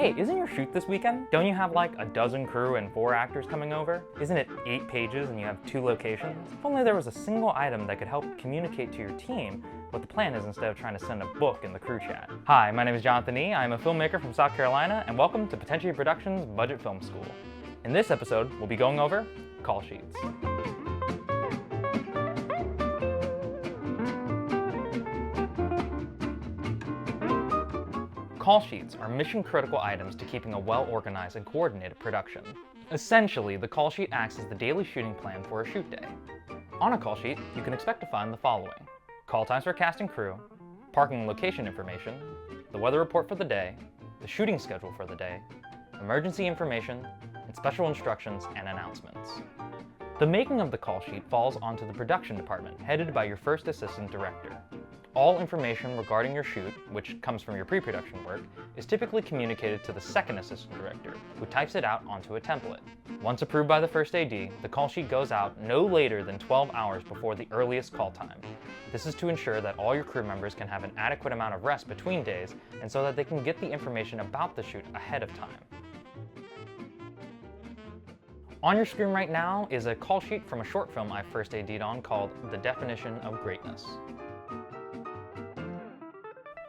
Hey, isn't your shoot this weekend? Don't you have like a dozen crew and 4 actors coming over? Isn't it 8 pages and you have 2 locations? If only there was a single item that could help communicate to your team what the plan is instead of trying to send a book in the crew chat. Hi, my name is Jonathan E. I'm a filmmaker from South Carolina, and welcome to Potentia Productions Budget Film School. In this episode, we'll be going over call sheets. Call sheets are mission-critical items to keeping a well-organized and coordinated production. Essentially, the call sheet acts as the daily shooting plan for a shoot day. On a call sheet, you can expect to find the following: call times for cast and crew, parking and location information, the weather report for the day, the shooting schedule for the day, emergency information, and special instructions and announcements. The making of the call sheet falls onto the production department, headed by your first assistant director. All information regarding your shoot, which comes from your pre-production work, is typically communicated to the second assistant director, who types it out onto a template. Once approved by the first AD, the call sheet goes out no later than 12 hours before the earliest call time. This is to ensure that all your crew members can have an adequate amount of rest between days, and so that they can get the information about the shoot ahead of time. On your screen right now is a call sheet from a short film I first AD'd on called The Definition of Greatness.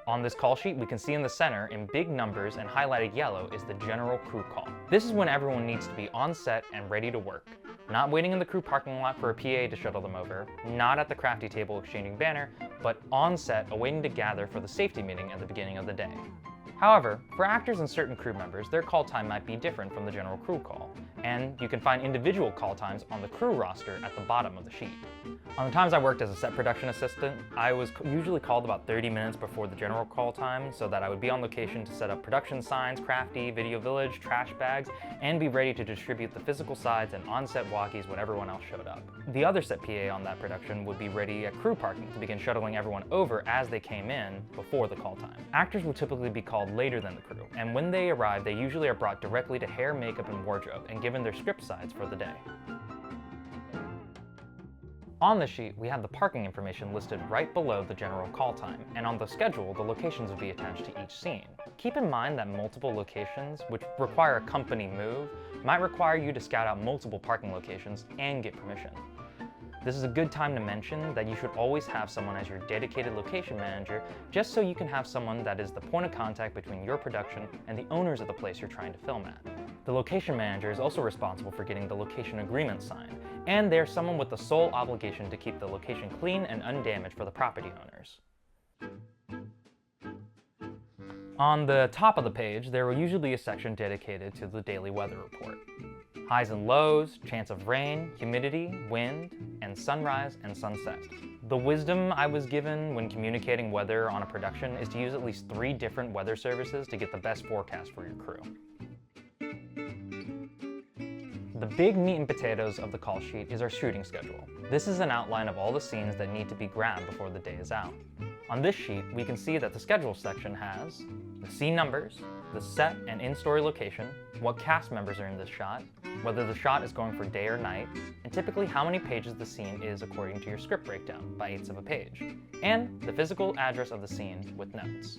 On this call sheet, we can see in the center, in big numbers and highlighted yellow, is the general crew call. This is when everyone needs to be on set and ready to work. Not waiting in the crew parking lot for a PA to shuttle them over, not at the crafty table exchanging banner, but on set awaiting to gather for the safety meeting at the beginning of the day. However, for actors and certain crew members, their call time might be different from the general crew call, and you can find individual call times on the crew roster at the bottom of the sheet. On the times I worked as a set production assistant, I was usually called about 30 minutes before the general call time so that I would be on location to set up production signs, crafty, video village, trash bags, and be ready to distribute the physical sides and on-set walkies when everyone else showed up. The other set PA on that production would be ready at crew parking to begin shuttling everyone over as they came in before the call time. Actors would typically be called later than the crew, and when they arrive, they usually are brought directly to hair, makeup, and wardrobe and given their script sides for the day. On the sheet, we have the parking information listed right below the general call time, and on the schedule, the locations will be attached to each scene. Keep in mind that multiple locations, which require a company move, might require you to scout out multiple parking locations and get permission. This is a good time to mention that you should always have someone as your dedicated location manager, just so you can have someone that is the point of contact between your production and the owners of the place you're trying to film at. The location manager is also responsible for getting the location agreement signed, and they're someone with the sole obligation to keep the location clean and undamaged for the property owners. On the top of the page, there will usually be a section dedicated to the daily weather report. Highs and lows, chance of rain, humidity, wind, and sunrise and sunset. The wisdom I was given when communicating weather on a production is to use at least 3 different weather services to get the best forecast for your crew. The big meat and potatoes of the call sheet is our shooting schedule. This is an outline of all the scenes that need to be grabbed before the day is out. On this sheet, we can see that the schedule section has the scene numbers, the set and in-story location, what cast members are in this shot, whether the shot is going for day or night, and typically how many pages the scene is according to your script breakdown, by 1/8 of a page, and the physical address of the scene with notes.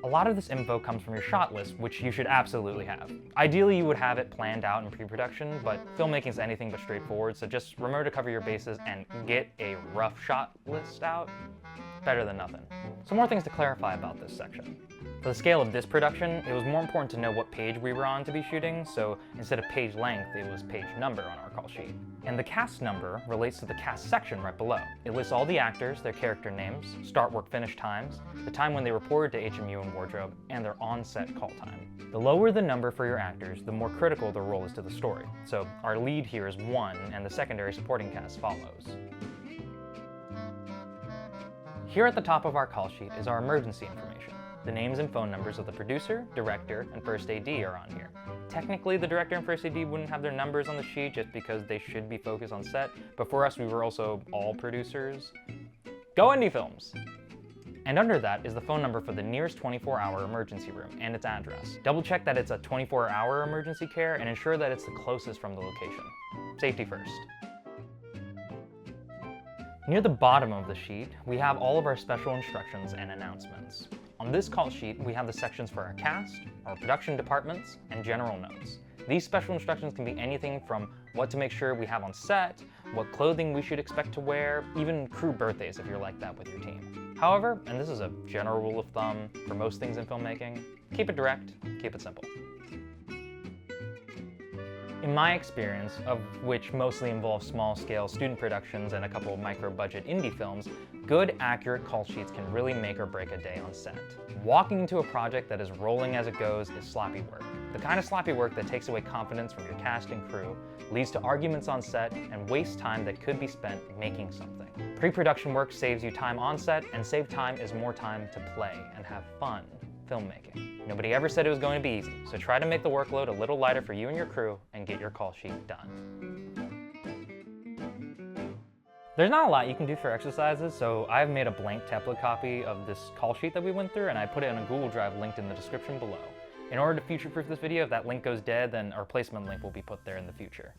A lot of this info comes from your shot list, which you should absolutely have. Ideally, you would have it planned out in pre-production, but filmmaking is anything but straightforward, so just remember to cover your bases and get a rough shot list out. Better than nothing. Some more things to clarify about this section. For the scale of this production, it was more important to know what page we were on to be shooting, so instead of page length, it was page number on our call sheet. And the cast number relates to the cast section right below. It lists all the actors, their character names, start work finish times, the time when they reported to HMU and wardrobe, and their on-set call time. The lower the number for your actors, the more critical their role is to the story. So our lead here is 1, and the secondary supporting cast follows. Here at the top of our call sheet is our emergency information. The names and phone numbers of the producer, director, and first AD are on here. Technically, the director and first AD wouldn't have their numbers on the sheet just because they should be focused on set, but for us, we were also all producers. Go indie films! And under that is the phone number for the nearest 24-hour emergency room and its address. Double check that it's a 24-hour emergency care and ensure that it's the closest from the location. Safety first. Near the bottom of the sheet, we have all of our special instructions and announcements. On this call sheet, we have the sections for our cast, our production departments, and general notes. These special instructions can be anything from what to make sure we have on set, what clothing we should expect to wear, even crew birthdays if you're like that with your team. However, and this is a general rule of thumb for most things in filmmaking, keep it direct, keep it simple. In my experience, of which mostly involves small-scale student productions and a couple of micro-budget indie films, good, accurate call sheets can really make or break a day on set. Walking into a project that is rolling as it goes is sloppy work. The kind of sloppy work that takes away confidence from your cast and crew, leads to arguments on set, and wastes time that could be spent making something. Pre-production work saves you time on set, and saved time is more time to play and have fun filmmaking. Nobody ever said it was going to be easy, so try to make the workload a little lighter for you and your crew and get your call sheet done. There's not a lot you can do for exercises, so I've made a blank template copy of this call sheet that we went through, and I put it in a Google Drive linked in the description below. In order to future-proof this video, if that link goes dead, then a replacement link will be put there in the future.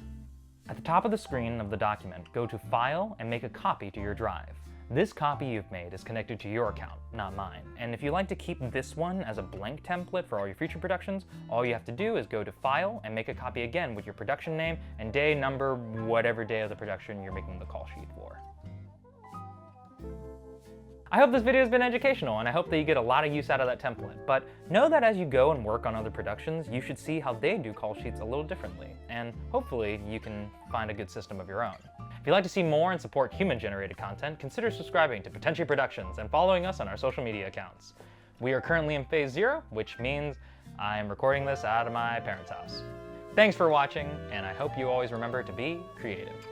At the top of the screen of the document, go to File and make a copy to your drive. This copy you've made is connected to your account, not mine. And if you like to keep this one as a blank template for all your future productions, all you have to do is go to File and make a copy again with your production name and day, number, whatever day of the production you're making the call sheet for. I hope this video has been educational, and I hope that you get a lot of use out of that template. But know that as you go and work on other productions, you should see how they do call sheets a little differently, and hopefully you can find a good system of your own. If you'd like to see more and support human-generated content, consider subscribing to Potentia Productions and following us on our social media accounts. We are currently in phase 0, which means I am recording this out of my parents' house. Thanks for watching, and I hope you always remember to be creative.